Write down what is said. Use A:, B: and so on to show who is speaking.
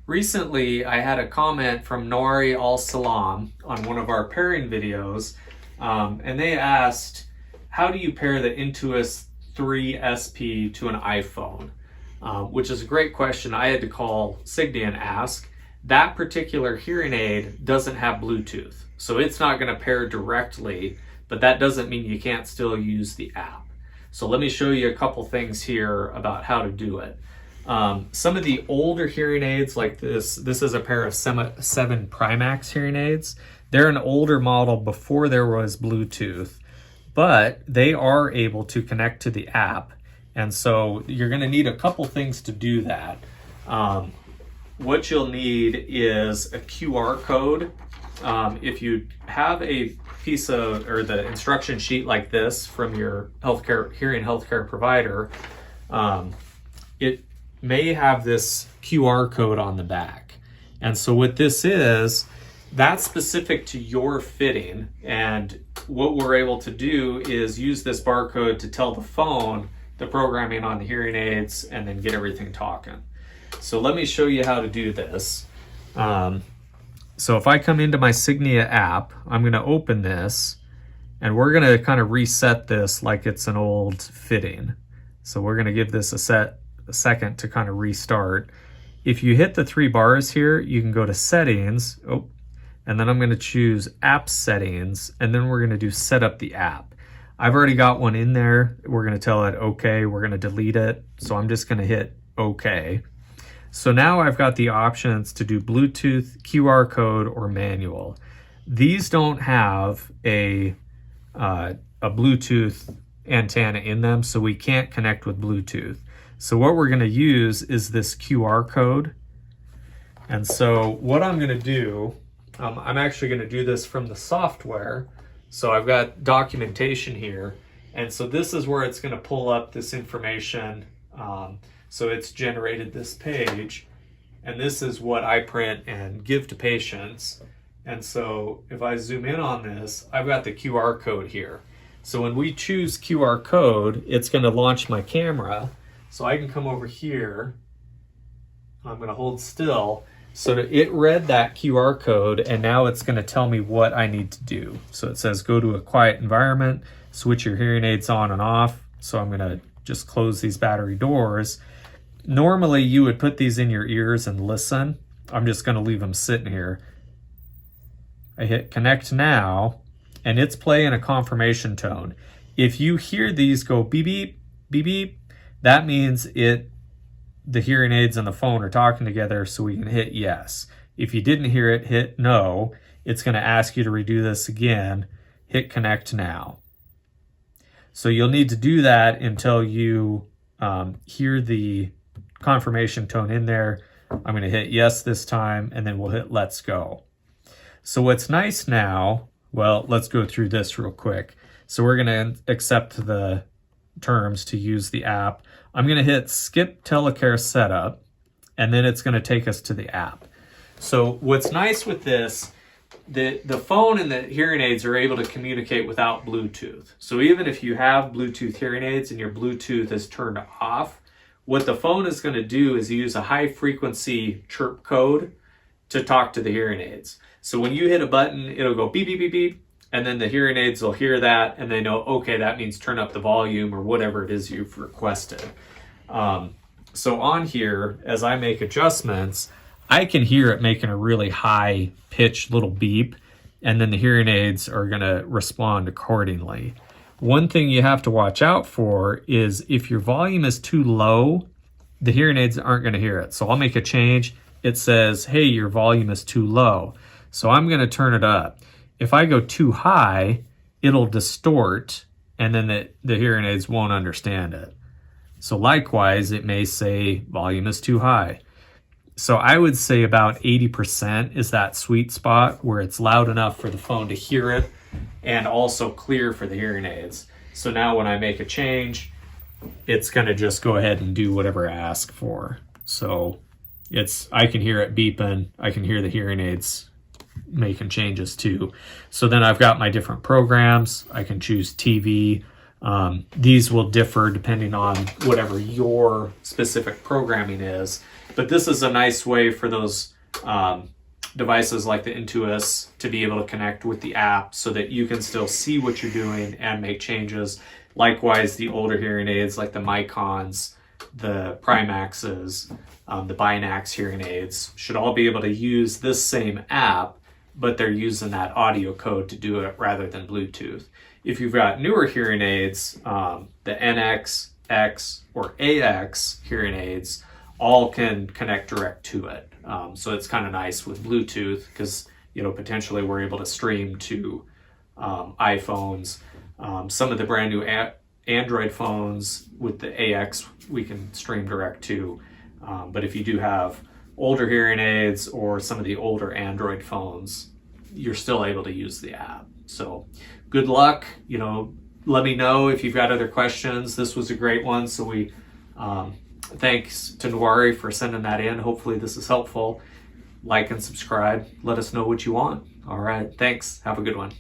A: Recently, I had a comment from Nori Al-Salam on one of our pairing videos, and they asked, how do you pair the Intuis 3 SP to an iPhone? Which is a great question. I had to call Signia and ask. That particular hearing aid doesn't have Bluetooth, so it's not going to pair directly, but that doesn't mean you can't still use the app. So let me show you a couple things here about how to do it. Some of the older hearing aids like this is a pair of 7 Primax hearing aids. They're an older model before there was Bluetooth, but they are able to connect to the app. And so you're going to need a couple things to do that. What you'll need is a QR code. If you have a piece of, or the instruction sheet like this from your hearing healthcare provider, it may have this QR code on the back. And so what this is, that's specific to your fitting. And what we're able to do is use this barcode to tell the phone the programming on the hearing aids and then get everything talking. So let me show you how to do this. So if I come into my Signia app, I'm going to open this and we're going to kind of reset this like it's an old fitting. So we're going to give this a second to kind of restart. If you hit the 3 bars here, you can go to settings. And then I'm going to choose app settings, and then we're going to do set up the app. I've already got one in there. We're going to tell it okay. We're going to delete it. So I'm just going to hit okay. So now I've got the options to do Bluetooth, QR code, or manual. These don't have a Bluetooth antenna in them, so we can't connect with Bluetooth. So what we're going to use is this QR code. And so what I'm going to do, I'm actually going to do this from the software. So I've got documentation here. And so this is where it's going to pull up this information. So it's generated this page, and this is what I print and give to patients. And so if I zoom in on this, I've got the QR code here. So when we choose QR code, it's going to launch my camera. So I can come over here. I'm going to hold still. So it read that QR code, and now it's going to tell me what I need to do. So it says go to a quiet environment, switch your hearing aids on and off. So I'm going to just close these battery doors. Normally you would put these in your ears and listen. I'm just going to leave them sitting here. I hit connect now, and it's playing a confirmation tone. If you hear these go beep beep beep beep, that means the hearing aids and the phone are talking together, so we can hit yes. If you didn't hear it, hit no. It's going to ask you to redo this again. Hit connect now. So you'll need to do that until you hear the confirmation tone in there. I'm going to hit yes this time, and then we'll hit let's go. So what's nice now, well, let's go through this real quick. So we're going to accept the terms to use the app. I'm going to hit skip telecare setup, and then it's going to take us to the app. So what's nice with this, the phone and the hearing aids are able to communicate without Bluetooth. So even if you have Bluetooth hearing aids and your Bluetooth is turned off, what the phone is going to do is use a high frequency chirp code to talk to the hearing aids. So when you hit a button, it'll go beep, beep, beep, beep, and then the hearing aids will hear that and they know, okay, that means turn up the volume or whatever it is you've requested. So on here, as I make adjustments, I can hear it making a really high pitched little beep, and then the hearing aids are going to respond accordingly. One thing you have to watch out for is if your volume is too low, the hearing aids aren't going to hear it. So I'll make a change. It says, hey, your volume is too low. So I'm going to turn it up. If I go too high, it'll distort, and then the hearing aids won't understand it. So likewise, it may say volume is too high. So I would say about 80% is that sweet spot where it's loud enough for the phone to hear it and also clear for the hearing aids. So now when I make a change, it's going to just go ahead and do whatever I ask for. So I can hear it beeping. I can hear the hearing aids making changes too. So then I've got my different programs. I can choose TV. These will differ depending on whatever your specific programming is. But this is a nice way for those devices like the Intuis to be able to connect with the app so that you can still see what you're doing and make changes. Likewise, the older hearing aids like the Micons, the Primaxes, the Binax hearing aids should all be able to use this same app, but they're using that audio code to do it rather than Bluetooth. If you've got newer hearing aids, the NX, X, or AX hearing aids, all can connect direct to it. So it's kind of nice with Bluetooth because, you know, potentially we're able to stream to iPhones. Some of the brand new Android phones with the AX, we can stream direct to. But if you do have older hearing aids or some of the older Android phones, you're still able to use the app. So good luck. You know, let me know if you've got other questions. This was a great one. So we thanks to Nwari for sending that in. Hopefully this is helpful. Like and subscribe. Let us know what you want. All right. Thanks. Have a good one.